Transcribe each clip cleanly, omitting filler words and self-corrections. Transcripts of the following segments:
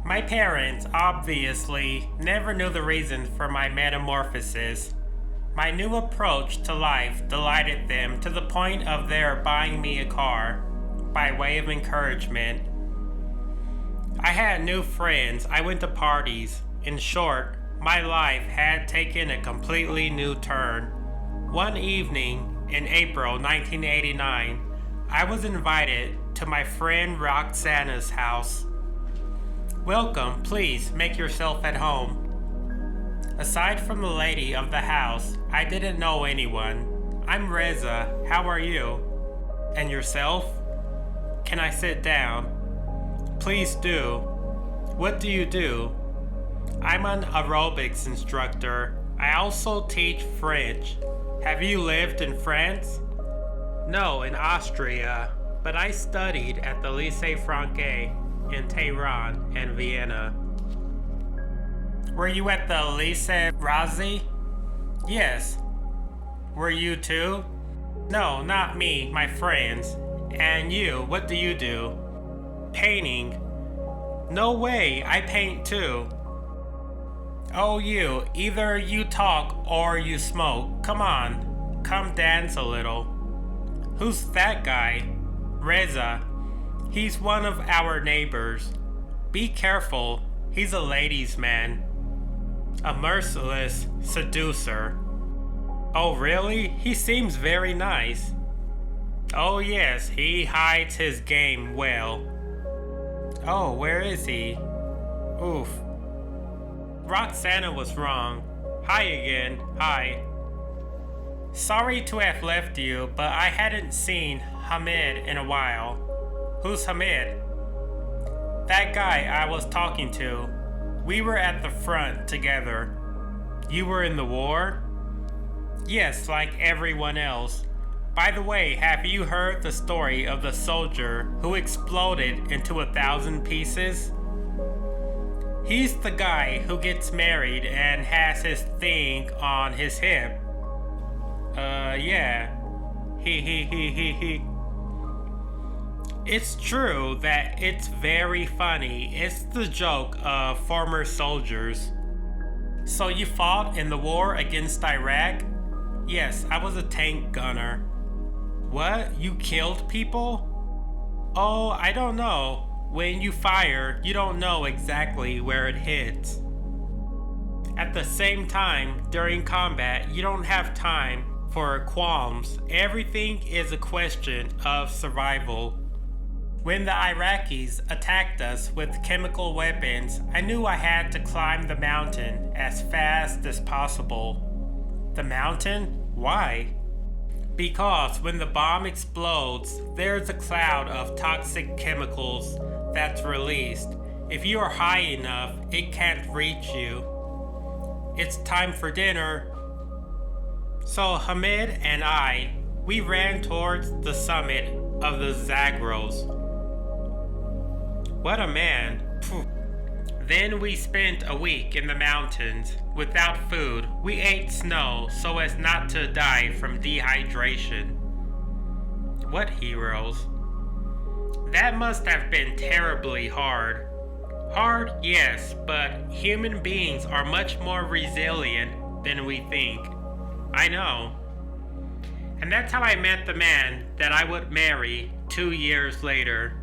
My parents, obviously, never knew the reason for my metamorphosis. My new approach to life delighted them to the point of their buying me a car, by way of encouragement. I had new friends, I went to parties. In short, my life had taken a completely new turn. One evening, in April 1989, I was invited to my friend Roxana's house. "Welcome, please make yourself at home." Aside from the lady of the house, I didn't know anyone. "I'm Reza, how are you?" "And yourself?" "Can I sit down?" "Please do." "What do you do?" "I'm an aerobics instructor. I also teach French." "Have you lived in France?" "No, in Austria, but I studied at the Lycée Francais in Tehran and Vienna." "Were you at the Lycée Razi?" "Yes." "Were you too?" "No, not me, my friends." "And you, what do you do?" "Painting." "No way, I paint too." "Oh, you, either you talk or you smoke. Come on, come dance a little." "Who's that guy?" "Reza. He's one of our neighbors." "Be careful, he's a ladies' man. A merciless seducer." "Oh, really? He seems very nice." "Oh, yes, he hides his game well." "Oh, where is he?" "Oof." Roxana was wrong. "Hi again, hi." "Sorry to have left you, but I hadn't seen Hamid in a while." "Who's Hamid?" "That guy I was talking to. We were at the front together." "You were in the war?" "Yes, like everyone else. By the way, have you heard the story of the soldier who exploded into 1,000 pieces?" "He's the guy who gets married and has his thing on his hip." Yeah. He. It's true that it's very funny. It's the joke of former soldiers." "So you fought in the war against Iraq?" "Yes, I was a tank gunner." "What? You killed people?" "Oh, I don't know. When you fire, you don't know exactly where it hits. At the same time, during combat, you don't have time for qualms. Everything is a question of survival." "When the Iraqis attacked us with chemical weapons, I knew I had to climb the mountain as fast as possible." "The mountain? Why?" "Because when the bomb explodes, there's a cloud of toxic chemicals that's released. If you are high enough, it can't reach you." "It's time for dinner." So Hamid and we ran towards the summit of the Zagros. What a man. Phew. Then we spent a week in the mountains without food. We ate snow so as not to die from dehydration. What heroes. That must have been terribly hard. Hard, yes, but human beings are much more resilient than we think. I know. And that's how I met the man that I would marry 2 years later.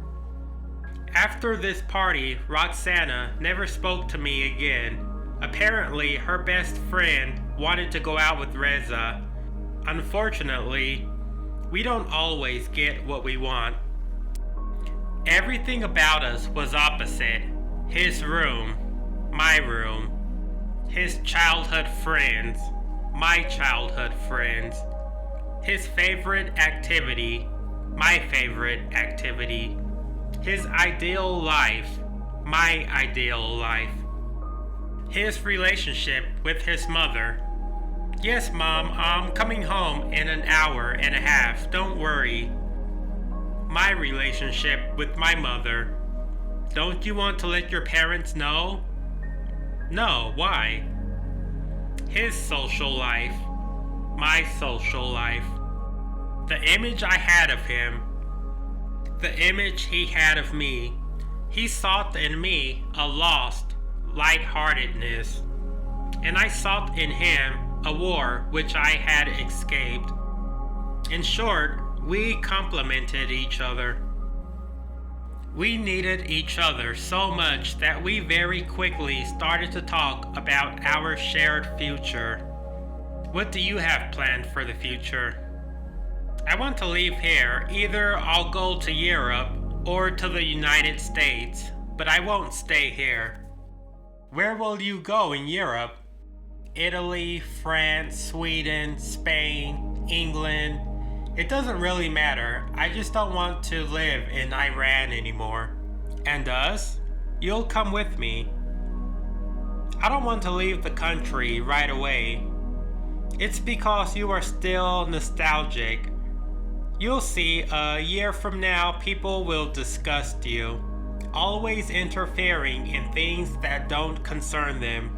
After this party, Roxana never spoke to me again. Apparently, her best friend wanted to go out with Reza. Unfortunately, we don't always get what we want. Everything about us was opposite. His room, my room. His childhood friends, my childhood friends. His favorite activity, my favorite activity. His ideal life, my ideal life. His relationship with his mother. "Yes, Mom, I'm coming home in an hour and a half, don't worry." My relationship with my mother. "Don't you want to let your parents know?" "No, why?" His social life, my social life. The image I had of him, the image he had of me. He sought in me a lost lightheartedness, and I sought in him a war which I had escaped. In short, we complemented each other. We needed each other so much that we very quickly started to talk about our shared future. What do you have planned for the future? I want to leave here. Either I'll go to Europe or to the United States, but I won't stay here. Where will you go in Europe? Italy, France, Sweden, Spain, England. It doesn't really matter. I just don't want to live in Iran anymore. And us? You'll come with me. I don't want to leave the country right away. It's because you are still nostalgic. You'll see, a year from now, people will disgust you, always interfering in things that don't concern them.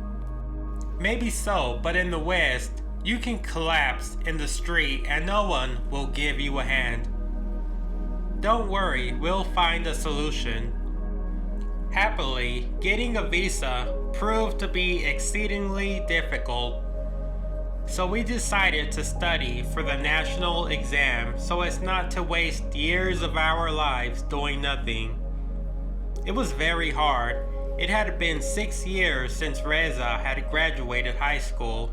Maybe so, but in the West, you can collapse in the street and no one will give you a hand. Don't worry, we'll find a solution. Happily, getting a visa proved to be exceedingly difficult. So we decided to study for the national exam so as not to waste years of our lives doing nothing. It was very hard. It had been 6 years since Reza had graduated high school.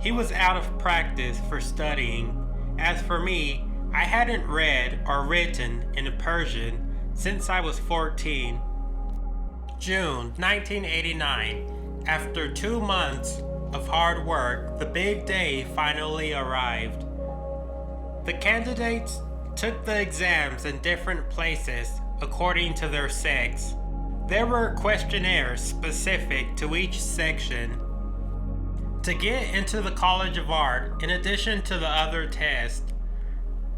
He was out of practice for studying. As for me, I hadn't read or written in Persian since I was 14. June 1989. After 2 months of hard work, the big day finally arrived. The candidates took the exams in different places according to their sex. There were questionnaires specific to each section. To get into the College of Art, in addition to the other tests,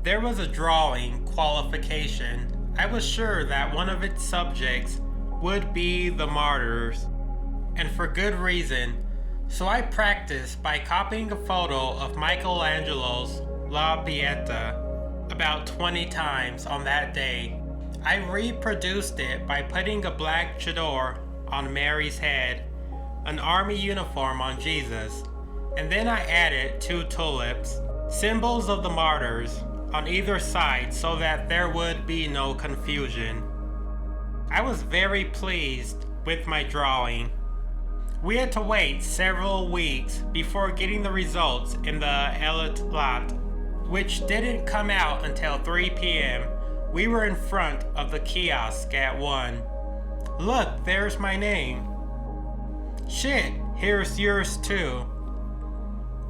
there was a drawing qualification. I was sure that one of its subjects would be the martyrs, and for good reason. So I practiced by copying a photo of Michelangelo's La Pieta about 20 times on that day. I reproduced it by putting a black chador on Mary's head, an army uniform on Jesus, and then I added 2 tulips, symbols of the martyrs, on either side so that there would be no confusion. I was very pleased with my drawing. We had to wait several weeks before getting the results in the Elite lot, which didn't come out until 3 p.m. We were in front of the kiosk at 1. Look, there's my name. Shit, here's yours too.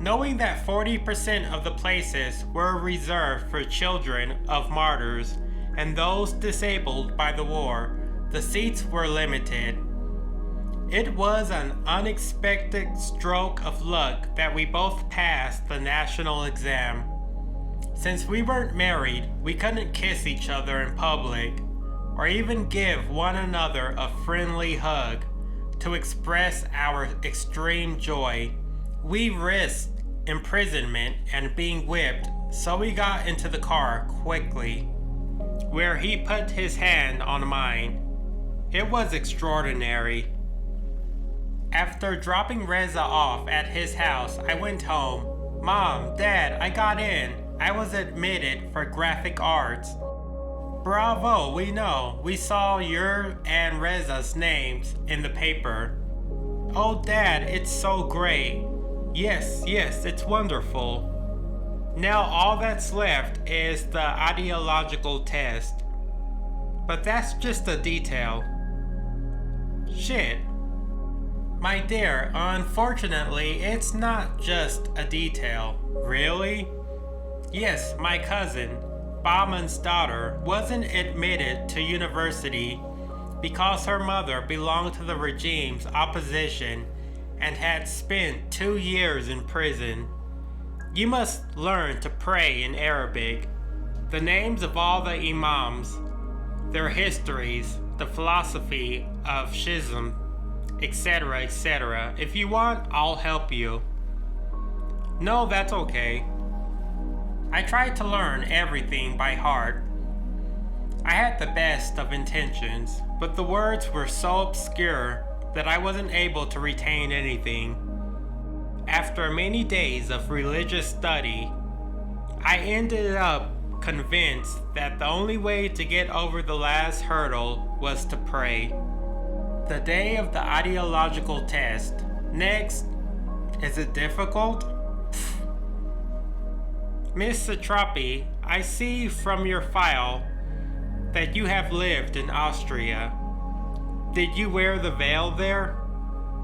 Knowing that 40% of the places were reserved for children of martyrs and those disabled by the war, the seats were limited. It was an unexpected stroke of luck that we both passed the national exam. Since we weren't married, we couldn't kiss each other in public, or even give one another a friendly hug to express our extreme joy. We risked imprisonment and being whipped, so we got into the car quickly, where he put his hand on mine. It was extraordinary. After dropping Reza off at his house, I went home. Mom, Dad, I got in. I was admitted for graphic arts. Bravo, we know. We saw your and Reza's names in the paper. Oh, Dad, it's so great. Yes, it's wonderful. Now all that's left is the ideological test. But that's just a detail. Shit. My dear, unfortunately, it's not just a detail. Really? Yes, my cousin, Bauman's daughter, wasn't admitted to university because her mother belonged to the regime's opposition and had spent 2 years in prison. You must learn to pray in Arabic. The names of all the imams, their histories, the philosophy of schism, etc., etc. If you want, I'll help you. No, that's okay. I tried to learn everything by heart. I had the best of intentions, but the words were so obscure that I wasn't able to retain anything. After many days of religious study, I ended up convinced that the only way to get over the last hurdle was to pray. The day of the ideological test. Next, is it difficult? Miss Satrapi, I see from your file that you have lived in Austria. Did you wear the veil there?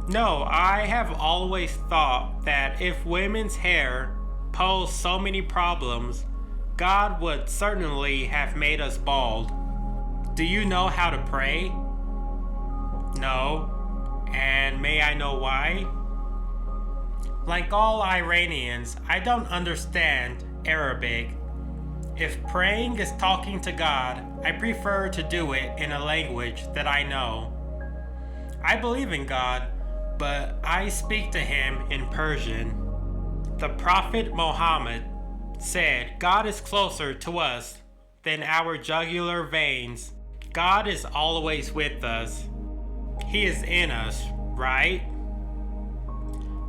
No, I have always thought that if women's hair posed so many problems, God would certainly have made us bald. Do you know how to pray? No. And may I know why? Like all Iranians, I don't understand Arabic. If praying is talking to God, I prefer to do it in a language that I know. I believe in God, but I speak to him in Persian. The Prophet Muhammad said, God is closer to us than our jugular veins. God is always with us. He is in us, right?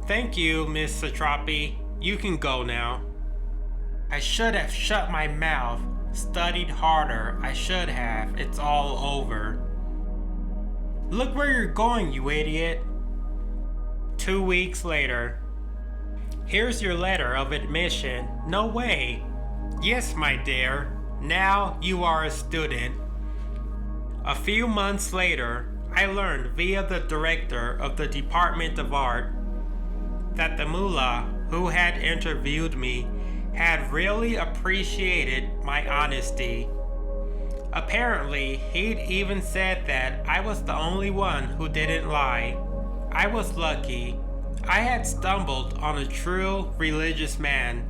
Thank you, Miss Satrapi. You can go now. I should have shut my mouth, studied harder. I should have. It's all over. Look where you're going, you idiot. 2 weeks later. Here's your letter of admission. No way. Yes, my dear. Now you are a student. A few months later, I learned via the director of the Department of Art that the mullah who had interviewed me had really appreciated my honesty. Apparently, he'd even said that I was the only one who didn't lie. I was lucky. I had stumbled on a true religious man.